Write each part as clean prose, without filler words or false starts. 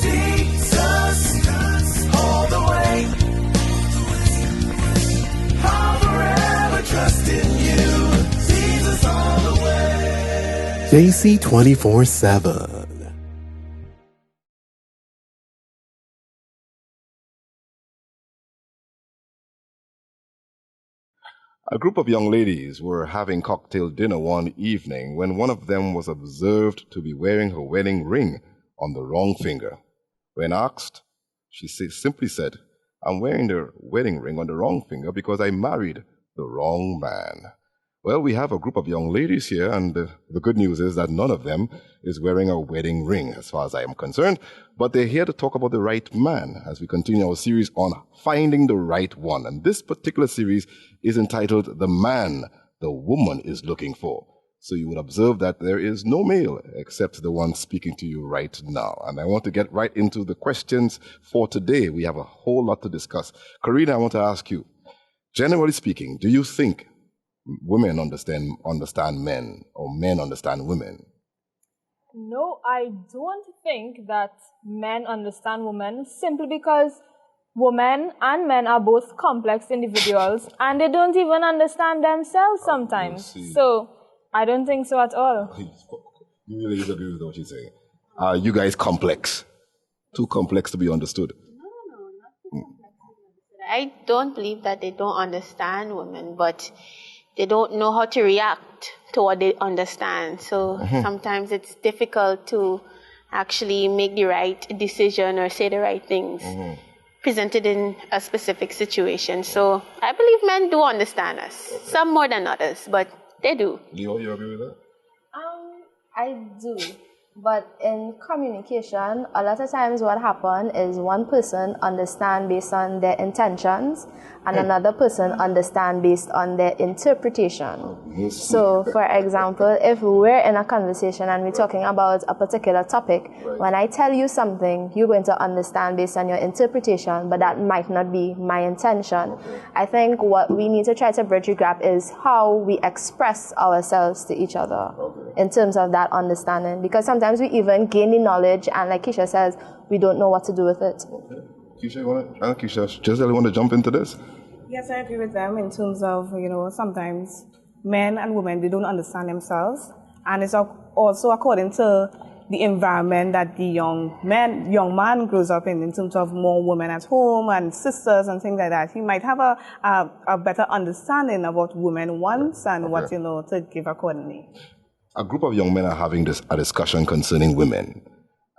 Jesus, all the way. I'll forever trust in you. Jesus, all the way. JC 24/7. A group of young ladies were having cocktail dinner one evening when one of them was observed to be wearing her wedding ring on the wrong finger. When asked, she simply said, "I'm wearing the wedding ring on the wrong finger because I married the wrong man." Well, we have a group of young ladies here, and the good news is that none of them is wearing a wedding ring, as far as I am concerned. But they're here to talk about the right man as we continue our series on finding the right one. And this particular series is entitled The Man the Woman is Looking For. So you would observe that there is no male except the one speaking to you right now. And I want to get right into the questions for today. We have a whole lot to discuss. Karina, I want to ask you, generally speaking, do you think women understand men, or men understand women? No, I don't think that men understand women, simply because women and men are both complex individuals and they don't even understand themselves sometimes. So I don't think so at all. You really disagree with what you're saying? Are you guys complex? Too complex to be understood? No, not too complex to be understood. I don't believe that they don't understand women, but they don't know how to react to what they understand. So sometimes it's difficult to actually make the right decision or say the right things presented in a specific situation. So I believe men do understand us, some more than others, but they do. Leo, you agree with that? I do. But in communication, a lot of times what happens is one person understands based on their intentions and another person understands based on their interpretation. So, for example, if we're in a conversation and we're talking about a particular topic, when I tell you something, you're going to understand based on your interpretation, but that might not be my intention. I think what we need to try to bridge the gap is how we express ourselves to each other in terms of that understanding, because sometimes we even gain the knowledge and, like Keisha says, we don't know what to do with it. Keisha, Giselle, want to jump into this? Yes, I agree with them in terms of, sometimes men and women, they don't understand themselves. And it's also according to the environment that the young man grows up in terms of more women at home and sisters and things like that. He might have a better understanding of what women wants and what, to give accordingly. A group of young men are having a discussion concerning women.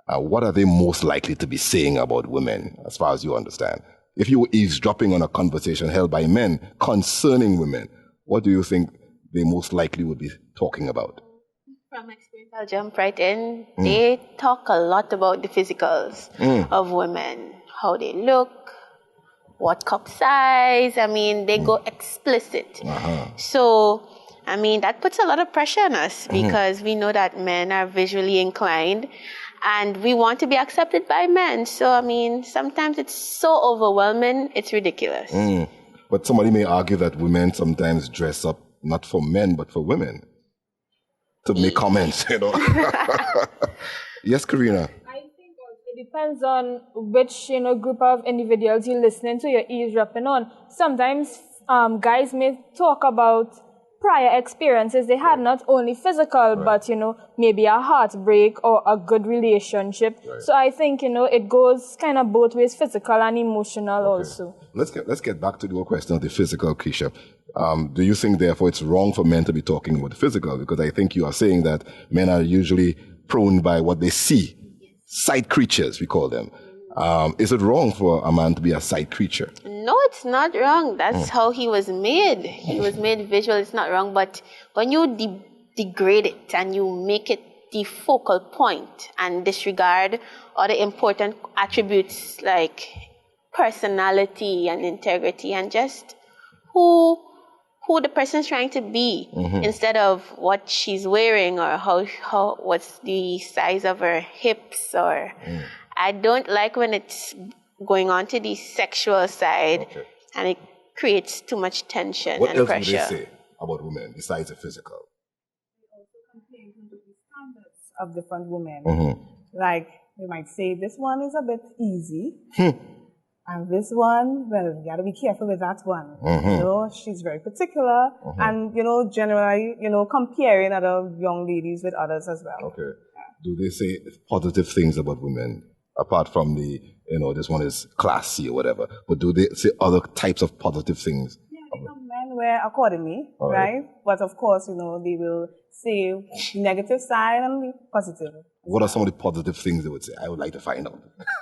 What are they most likely to be saying about women, as far as you understand? If you were eavesdropping on a conversation held by men concerning women, what do you think they most likely would be talking about? From experience, I'll jump right in. They talk a lot about the physicals of women, how they look, what cup size. They go explicit. So, that puts a lot of pressure on us because we know that men are visually inclined and we want to be accepted by men. So, sometimes it's so overwhelming, it's ridiculous. But somebody may argue that women sometimes dress up not for men, but for women to make comments, Yes, Karina? I think it depends on which, group of individuals you're listening to, you're eavesdropping on. Sometimes guys may talk about prior experiences they had, not only physical, but, maybe a heartbreak or a good relationship. Right. So I think, it goes kind of both ways, physical and emotional also. Let's get back to the whole question of the physical, Keisha. Do you think, therefore, it's wrong for men to be talking about the physical? Because I think you are saying that men are usually prone by what they see. Sight creatures, we call them. Is it wrong for a man to be a sight creature? No, it's not wrong. That's how he was made. He was made visual. It's not wrong. But when you degrade it and you make it the focal point and disregard other important attributes like personality and integrity and just who the person's trying to be instead of what she's wearing or how what's the size of her hips or I don't like when it's going on to the sexual side and it creates too much tension and pressure. What else would they say about women besides the physical? They also complain to the standards of different women. Like They might say, this one is a bit easy. And this one, well, you got to be careful with that one. You know, she's very particular. And, you know, generally, you know, comparing other young ladies with others as well. Okay. Do they say positive things about women, apart from the, you know, this one is classy or whatever? But do they say other types of positive things? Yeah, some men wear accordingly, All right. right? But of course, you know, they will say the negative side and the positive. What are some of the positive things they would say? I would like to find out.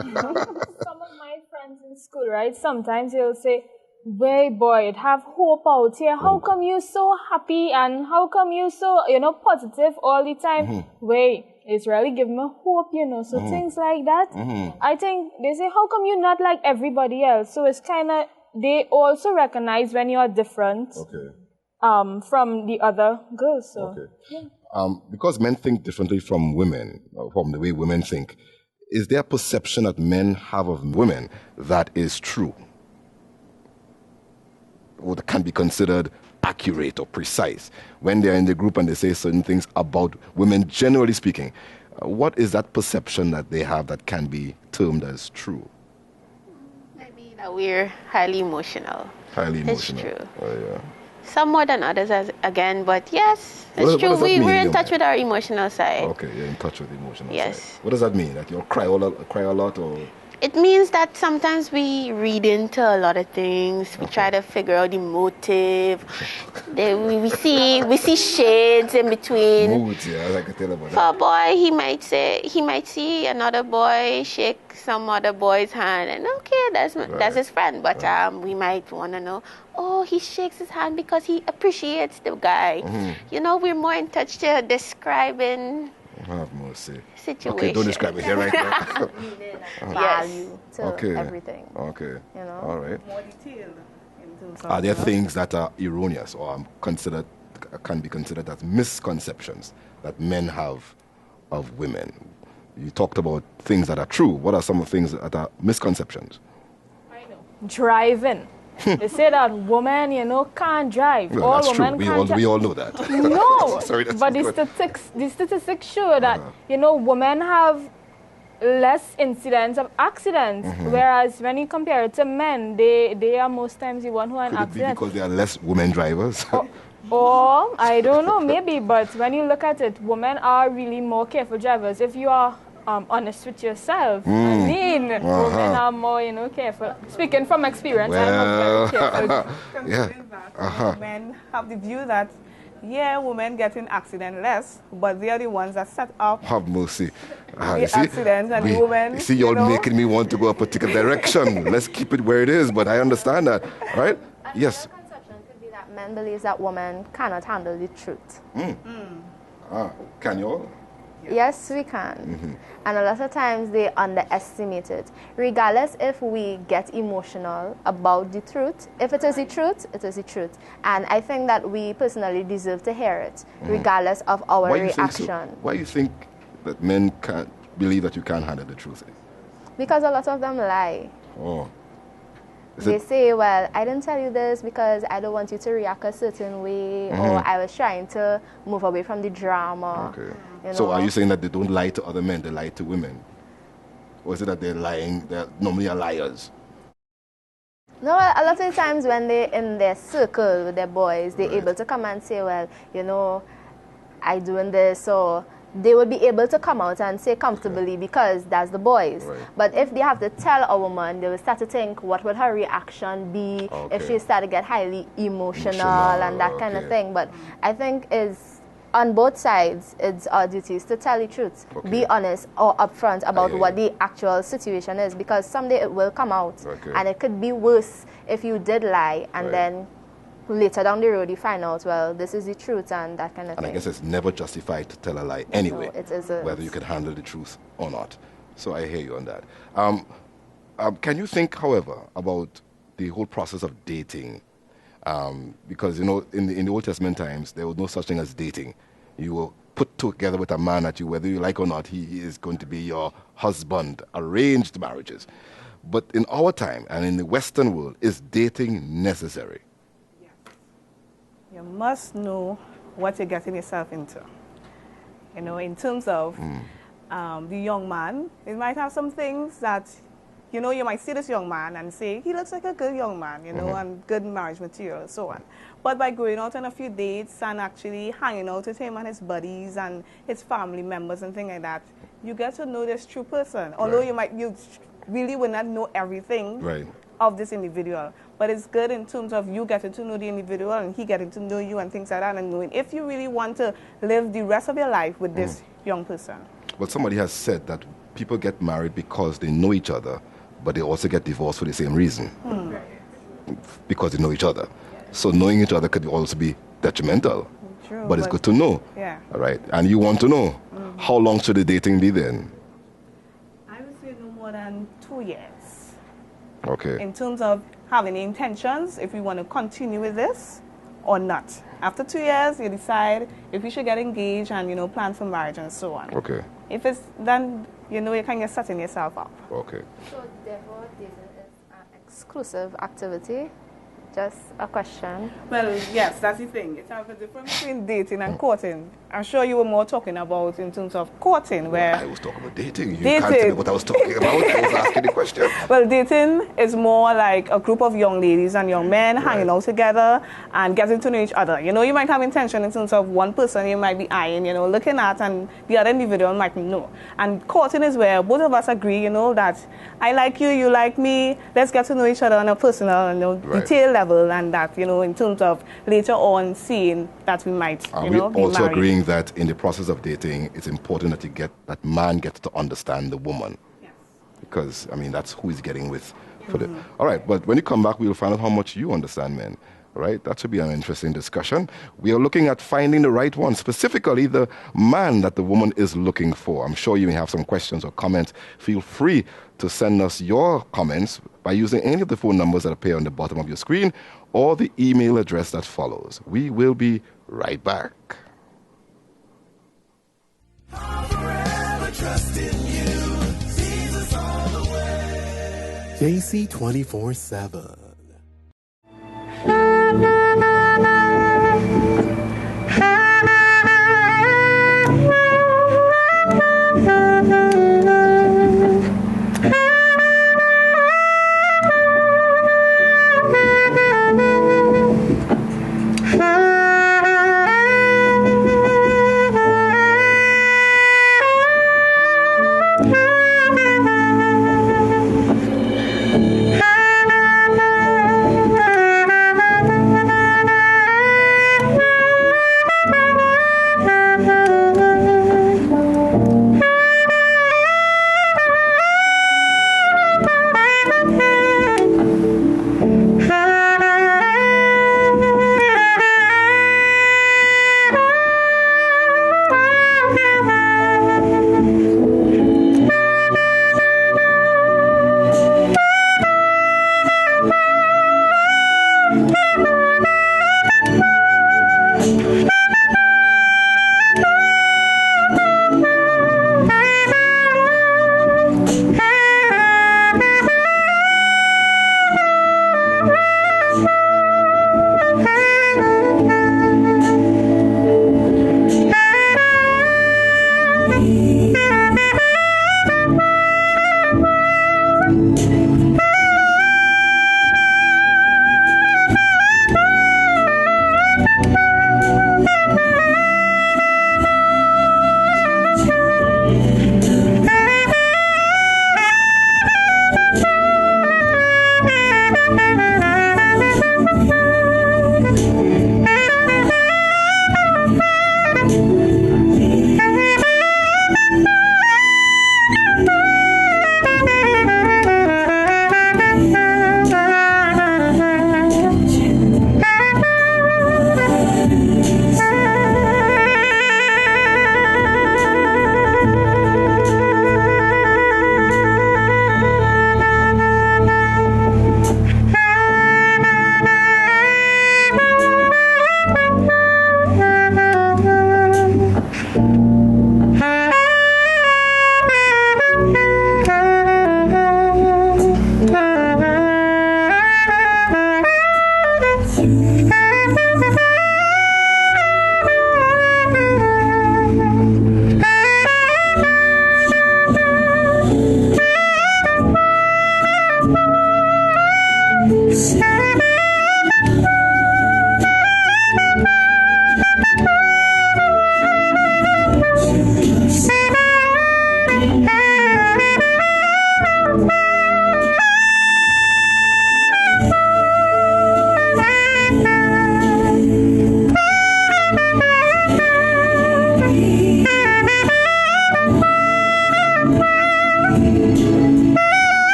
Some of my friends in school, right? Sometimes they'll say, "Way boy, have hope out here. How come you so happy and how come you so, you know, positive all the time?" Wait, it's really giving me hope, you know. So things like that. I think they say, "How come you're not like everybody else?" So it's kind of, they also recognize when you're different. Okay. From the other girls. So. Okay. Because men think differently from women, from the way women think, is there a perception that men have of women that is true? Or that can be considered accurate or precise? When they're in the group and they say certain things about women, generally speaking, what is that perception that they have that can be termed as true? Maybe that we're highly emotional. Highly It's emotional. true. Oh, yeah. Some more than others, again, but yes, What it's does true. that mean, We're in young touch man? with our emotional side. Okay, you're in touch with the emotional Yes. side. What does that mean? That you'll cry a lot, or It means that sometimes we read into a lot of things. We try to figure out the motive. We see shades in between. moods? Yeah, I can tell about For that. a boy, he might see another boy shake some other boy's hand, and okay, that's his friend. But we might want to know, oh, he shakes his hand because he appreciates the guy. You know, we're more in touch to describing Have mercy. situation. Okay, don't describe it here right now. Value to Okay. everything. Okay. You know? All right. More detailed in terms of, Are there you know, things that are erroneous or can be considered as misconceptions that men have of women? You talked about things that are true. What are some of the things that are misconceptions? Driving. They say that women, you know, can't drive. Well, all that's true. women We can't all, we drive. all know that. No, Sorry, that's but the good. statistics show that you know women have less incidents of accidents, whereas when you compare it to men, they are most times the one who are in Could it be accidents. because there are less women drivers? Or I don't know, maybe, but when you look at it, women are really more careful drivers. If you are honest with yourself, I mean, women are more, you know, careful. Speaking from experience, I'm not very careful. considering that men have the view that, yeah, women get in accident less, but they are the ones that set up Have mercy. the You see, accidents and the women. you see, you're you know, making me want to go a particular direction. Let's keep it where it is, but I understand that, right? Yes. Another conception could be that men believe that women cannot handle the truth. Can you all? Yes, we can. And a lot of times they underestimate it. Regardless if we get emotional about the truth, if it is the truth, it is the truth. And I think that we personally deserve to hear it, regardless of our Why you think reaction. so? Why you think that men can't believe that you can't handle the truth? Because a lot of them lie. Oh. Is They it, say, well, I didn't tell you this because I don't want you to react a certain way, or I was trying to move away from the drama. okay. You So are know? you saying that they don't lie to other men, they lie to women? Or is it that they're lying, they're normally are liars? No, a lot of times when they're in their circle with their boys, they're able to come and say, well, you know, I doing this, or they will be able to come out and say comfortably because that's the boys. Right. But if they have to tell a woman, they will start to think, what would her reaction be if Okay. she start to get highly emotional and that kind of okay. thing. But I think is on both sides, it's our duties to tell the truth, Okay. be honest or upfront about hear what you. the actual situation is, because someday it will come out, Okay. and it could be worse if you did lie and Right. then later down the road you find out, well, this is the truth and that kind of And I thing. guess it's never justified to tell a lie anyway, it isn't. whether you can handle the truth or not. So I hear you on that. Can you think, however, about the whole process of dating? Because, you know, in the Old Testament times, there was no such thing as dating. You were put together with a man that you, whether you like or not, he is going to be your husband, arranged marriages. But in our time and in the Western world, is dating necessary? You must know what you're getting yourself into. You know, in terms of the young man, he might have some things that, you know, you might see this young man and say, he looks like a good young man, you know, and good marriage material and so on. But by going out on a few dates and actually hanging out with him and his buddies and his family members and things like that, you get to know this true person. Although you really will not know everything of this individual. But it's good in terms of you getting to know the individual and he getting to know you and things like that, and knowing if you really want to live the rest of your life with this young person. But somebody has said that people get married because they know each other, but they also get divorced for the same reason. Because they know each other. So knowing each other could also be detrimental. True, but it's good to know. Yeah. All right. And you want to know. How long should the dating be then? I would say no more than 2 years. Okay. In terms of having the intentions, if we want to continue with this or not. After 2 years, you decide if you should get engaged and, you know, plan for marriage and so on. Okay. If it's then, you know, you can get setting yourself up. Okay. So therefore, dating is an exclusive activity. Just a question. Well, yes, that's the thing. It's a difference between dating and courting. I'm sure you were more talking about in terms of courting, where... I was talking about dating. You can't tell me what I was talking about. I was asking the question. Well, dating is more like a group of young ladies and young men hanging out together and getting to know each other. You know, you might have intention in terms of one person you might be eyeing, you know, looking at, and the other individual might know. And courting is where both of us agree, you know, that I like you, you like me, let's get to know each other on a personal, you know, detail level, and that, you know, in terms of later on seeing that we might, you know, be also married. agreeing that in the process of dating, it's important that that man gets to understand the woman. Yes. Because, I mean, that's who he's getting with. All right, but when you come back, we'll find out how much you understand men. All right, that should be an interesting discussion. We are looking at finding the right one, specifically the man that the woman is looking for. I'm sure you may have some questions or comments. Feel free to send us your comments by using any of the phone numbers that appear on the bottom of your screen or the email address that follows. We will be right back. Forever trust in you. Jesus all the way. JC 24/7.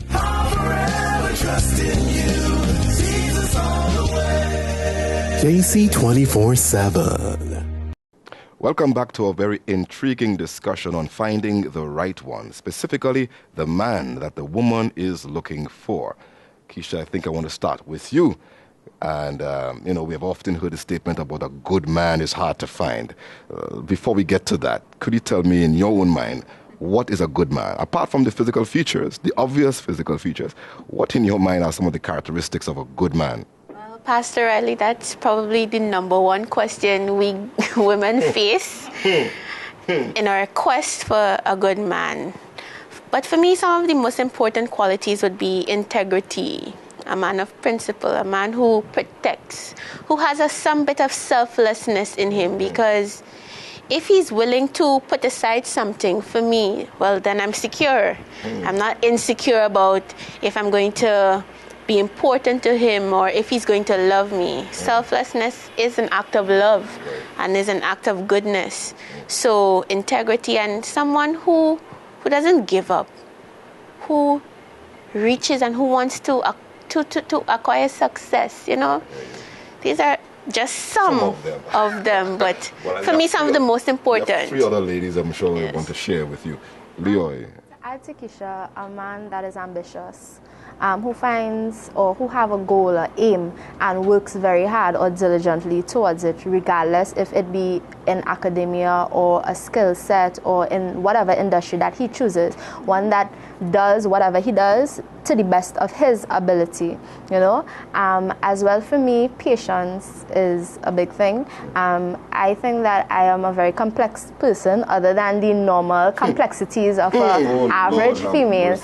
Forever trust in you. Jesus all the way. JC 24/7. Welcome back to a very intriguing discussion on finding the right one, specifically the man that the woman is looking for. Keisha, I think I want to start with you. And, we have often heard the statement about a good man is hard to find. Before we get to that, could you tell me in your own mind, what is a good man? Apart from the physical features, the obvious physical features, what in your mind are some of the characteristics of a good man? Well, Pastor Riley, that's probably the number one question we women face in our quest for a good man. But for me, some of the most important qualities would be integrity, a man of principle, a man who protects, who has some bit of selflessness in him, because if he's willing to put aside something for me, well, then I'm secure. I'm not insecure about if I'm going to be important to him or if he's going to love me. Selflessness is an act of love and is an act of goodness. So integrity, and someone who doesn't give up, who reaches and who wants to acquire success, These are just some of them, but Well, for me, some of the most important. Three other ladies I'm sure we want to share with you. Leoy. I take Isha, a man that is ambitious, who finds or who have a goal or aim and works very hard or diligently towards it, regardless if it be in academia or a skill set or in whatever industry that he chooses. One that does whatever he does to the best of his ability, As well, for me, patience is a big thing. I think that I am a very complex person, other than the normal complexities of an average female.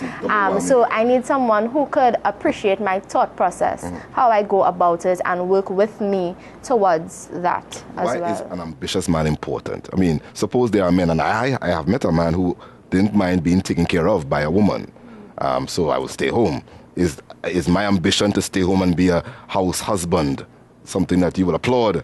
So I need someone who could appreciate my thought process, how I go about it, and work with me towards that as Why well. is an ambitious man important? I mean, suppose there are men, and I have met a man who didn't mind being taken care of by a woman, so I will stay home. Is my ambition to stay home and be a house husband something that you will applaud?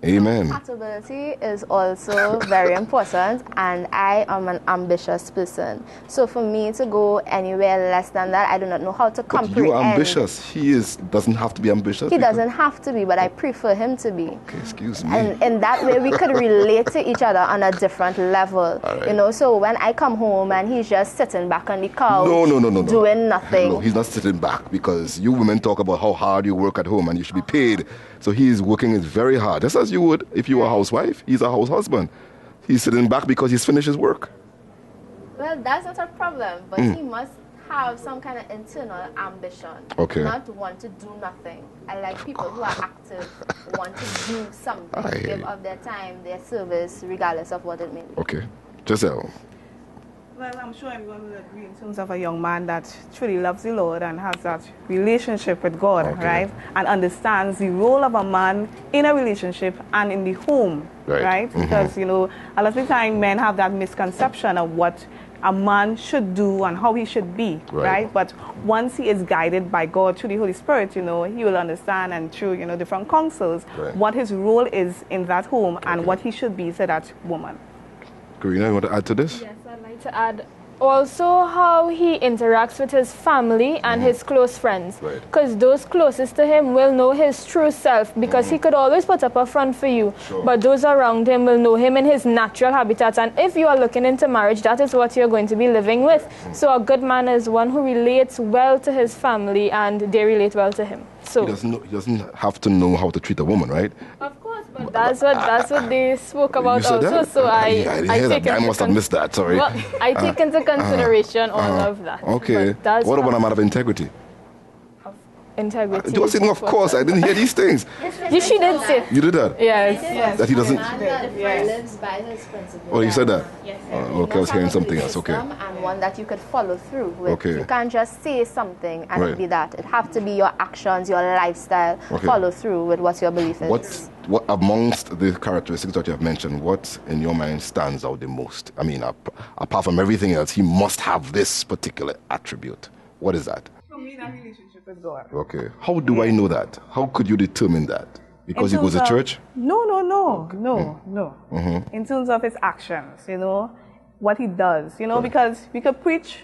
Amen. Compatibility is also very important, and I am an ambitious person. So for me to go anywhere less than that, I do not know how to But comprehend. you are ambitious. He doesn't have to be ambitious. He because- doesn't have to be, but I prefer him to be. Okay, excuse me. And in that way, we could relate to each other on a different level. right. So when I come home and he's just sitting back on the couch, No. doing nothing. No, he's not sitting back, because you women talk about how hard you work at home and you should be paid. So he's working very hard, just as you would if you were a housewife. He's a house husband. He's sitting back because he's finished his work. Well, that's not a problem, but he must have some kind of internal ambition. Okay. Not want to do nothing. I like people who are active, want to do something, I hear give you. of their time, their service, regardless of what it may be. Okay. Giselle. Well, I'm sure everyone will agree in terms of a young man that truly loves the Lord and has that relationship with God, Okay. right? And understands the role of a man in a relationship and in the home, Right. right? Because, a lot of the time men have that misconception of what a man should do and how he should be, Right. right? But once he is guided by God through the Holy Spirit, he will understand, and through, different counsels, Right. what his role is in that home and what he should be to that woman. Karina, you want to add to this? Yes, I'd like to add also how he interacts with his family and his close friends. Right. Because those closest to him will know his true self, because he could always put up a front for you. Sure. But those around him will know him in his natural habitat. And if you are looking into marriage, that is what you're going to be living with. So a good man is one who relates well to his family and they relate well to him. So He doesn't have to know how to treat a woman, right? of course, but That's what they spoke about You said also. that? So I didn't hear that. I must have missed that. Sorry. Well, I take into consideration all of that. Okay. But that's What about not a man of integrity? integrity? Josephine, of course, I didn't hear these things. She did say. You did that? Yes. That he doesn't. Man that lives by his principles. Oh, you said that? Yes. Okay, I was hearing something else. Okay. And one that you could follow through with. Okay. You can't just say something and Right. it be that. It have to be your actions, your lifestyle, Okay. follow through with what your belief is. What amongst the characteristics that you have mentioned, what in your mind stands out the most? I mean, apart from everything else, he must have this particular attribute. What is that? For me, that relationship with God. Okay. How do I know that? How could you determine that? Because he In goes to terms of- church? No. In terms of his actions, what he does, because we could preach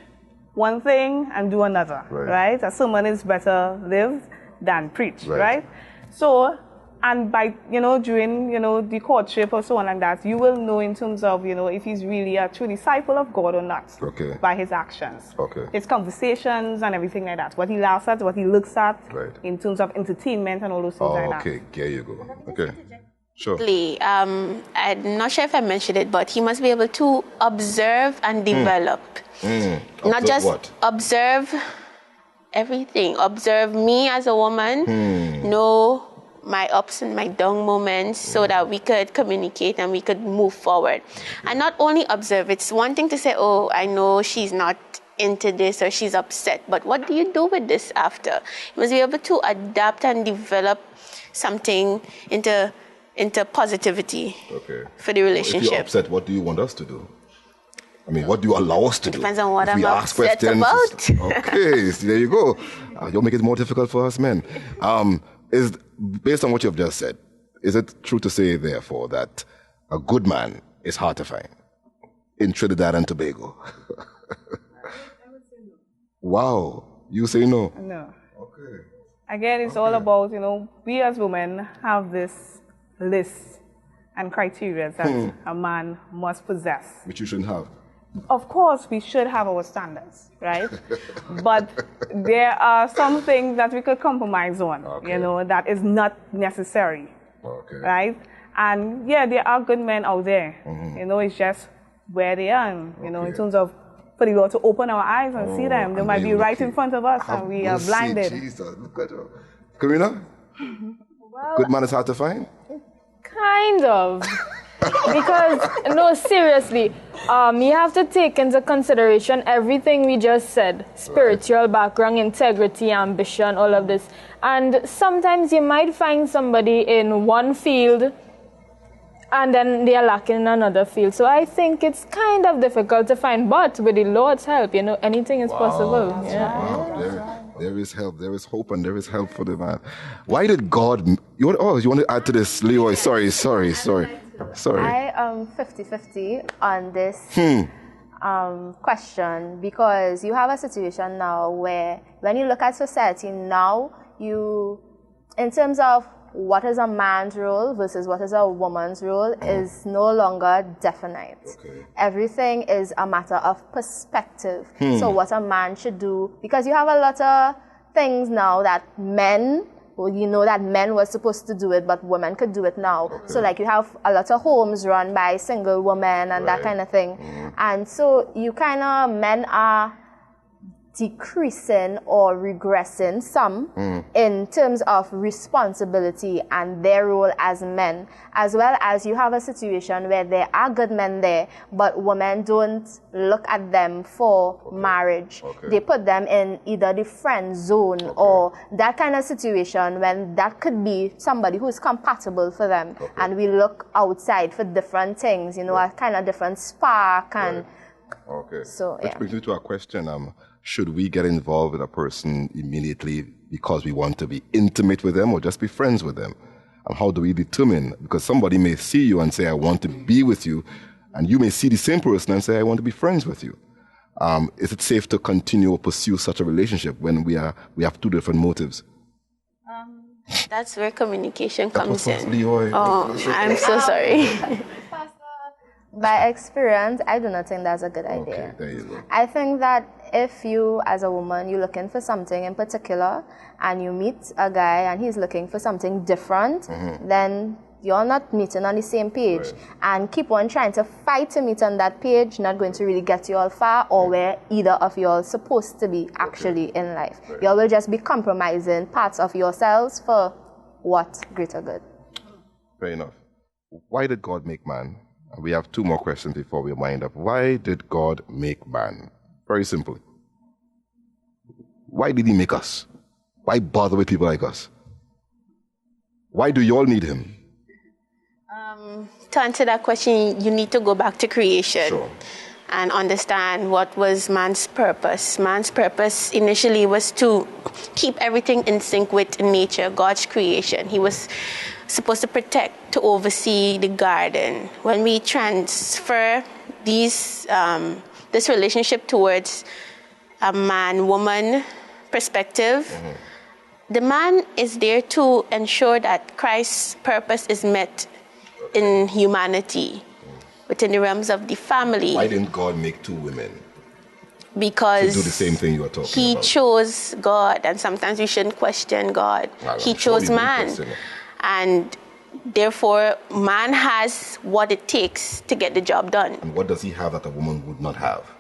one thing and do another, right? A sermon is better lived than preached, right? So, and by, during, the courtship or so on like that, you will know in terms of, if he's really a true disciple of God or not. Okay. By his actions. Okay. His conversations and everything like that. What he laughs at, what he looks at. Right. In terms of entertainment and all those things Oh, like that. okay. There you go. Okay. Sure. I'm not sure if I mentioned it, but he must be able to observe and develop. Not Observe just what? observe everything. Observe me as a woman, know my ups and my down moments so that we could communicate and we could move forward. And not only observe, it's one thing to say, oh, I know she's not into this or she's upset, but what do you do with this after? You must be able to adapt and develop something into positivity for the If relationship. you're upset, what do you want us to do? I mean, what do you allow us to do? Depends on what If I'm we ask upset questions, about. Okay, so there you go. You'll make it more difficult for us men. Is based on what you've just said, is it true to say, therefore, that a good man is hard to find in Trinidad and Tobago? Wow, you say no? No. Okay. Again, it's all about, we as women have this list and criteria that a man must possess. Which you shouldn't have. Of course, we should have our standards, right? But there are some things that we could compromise on, that is not necessary, right? And yeah, there are good men out there, it's just where they are, in terms of for the Lord to open our eyes and see them. They might be right in front of us and we are blinded. Jesus, look at her. Karina? Good man is hard to find? Kind of. Because, no, seriously, you have to take into consideration everything we just said. Spiritual background, integrity, ambition, all of this. And sometimes you might find somebody in one field and then they are lacking in another field. So I think it's kind of difficult to find, but with the Lord's help, anything is possible. Yeah. Wow, there is help, there is hope, and there is help for the man. Why did God... you want to add to this, Leroy? Sorry. I am 50-50 on this question, because you have a situation now where when you look at society now, in terms of what is a man's role versus what is a woman's role is no longer definite. Everything is a matter of perspective. So what a man should do, because you have a lot of things now that men were supposed to do it, but women could do it now. So like you have a lot of homes run by single women and that kind of thing. And so men are decreasing or regressing some in terms of responsibility and their role as men, as well as you have a situation where there are good men there, but women don't look at them for marriage. They put them in either the friend zone or that kind of situation when that could be somebody who's compatible for them. And we look outside for different things, a kind of different spark and so, Which brings me to a question. Should we get involved with a person immediately because we want to be intimate with them or just be friends with them? And how do we determine? Because somebody may see you and say, I want to be with you. And you may see the same person and say, I want to be friends with you. Is it safe to continue or pursue such a relationship when we have two different motives? That's where communication comes in. Leroy. Oh, I'm so sorry. By experience, I do not think that's a good idea. Okay, there you go. I think that if you, as a woman, you're looking for something in particular, and you meet a guy and he's looking for something different, then you're not meeting on the same page. Right. And keep on trying to fight to meet on that page, not going to really get you all far or where either of you are supposed to be actually in life. Right. You all will just be compromising parts of yourselves for what? Greater good. Fair enough. Why did God make man? And we have two more questions before we wind up. Why did God make man? Very simply. Why did he make us? Why bother with people like us? Why do you all need him? To answer that question, you need to go back to creation. Sure. And understand what was man's purpose. Man's purpose initially was to keep everything in sync with nature, God's creation. He was supposed to protect, to oversee the garden. When we transfer this relationship towards a man-woman perspective, the man is there to ensure that Christ's purpose is met in humanity, within the realms of the family. Why didn't God make two women Because to do the same thing you were talking he about? chose God, and sometimes we shouldn't question God. Well, He I'm sure chose we won't man. question it. And therefore, man has what it takes to get the job done. And what does he have that a woman would not have?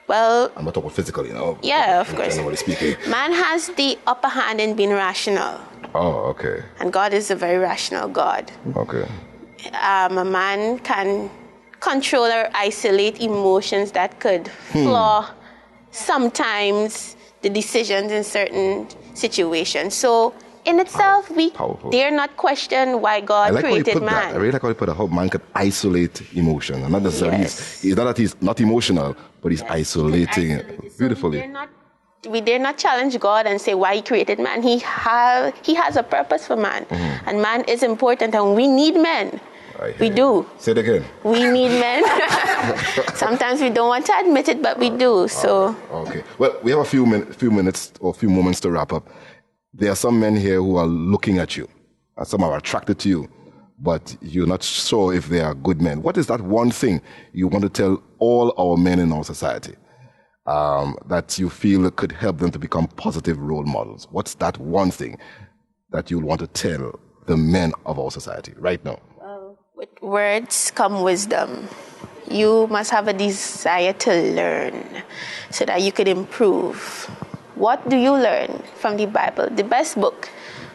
Well, I'm not talking physically, you know. yeah, of course. Generally speaking. Man has the upper hand in being rational. Oh, okay. And God is a very rational God. Okay. A man can control or isolate emotions that could flaw sometimes the decisions in certain situations. So in itself, we Powerful. dare not question why I God like how you created put that. I man. really like how you put that. How man could isolate emotion. And not necessarily, Yes. he's not that he's not emotional, but he's isolating it beautifully. We dare not challenge God and say why he created man. He has a purpose for man. And man is important, and we need men. I hear We you. do. Say it again. We need men. Sometimes we don't want to admit it, but we do. So Okay. Well, we have a few minutes or a few moments to wrap up. There are some men here who are looking at you, and some are attracted to you, but you're not sure if they are good men. What is that one thing you want to tell all our men in our society that you feel could help them to become positive role models? What's that one thing that you want to tell the men of our society right now? with words come wisdom. You must have a desire to learn so that you could improve. What do you learn from the Bible? The best book.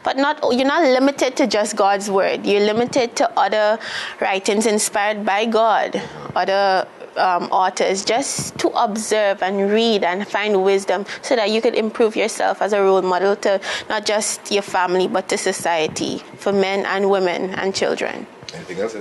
But you're not limited to just God's word. You're limited to other writings inspired by God, other authors, just to observe and read and find wisdom so that you could improve yourself as a role model to not just your family, but to society, for men and women and children. Anything else?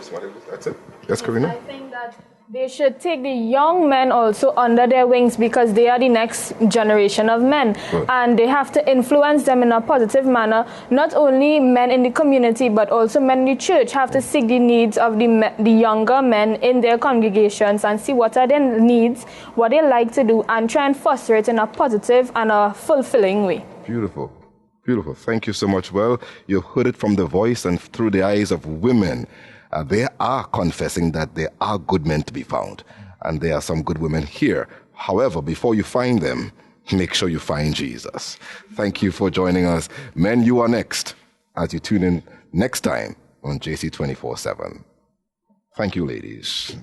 That's it. Yes, Karina? I think that they should take the young men also under their wings because they are the next generation of men. Right. And they have to influence them in a positive manner. Not only men in the community, but also men in the church have to seek the needs of the younger men in their congregations and see what are their needs, what they like to do, and try and foster it in a positive and a fulfilling way. Beautiful. Beautiful. Thank you so much. Well, you've heard it from the voice and through the eyes of women. They are confessing that there are good men to be found. And there are some good women here. However, before you find them, make sure you find Jesus. Thank you for joining us. Men, you are next as you tune in next time on JC 24/7. Thank you, ladies.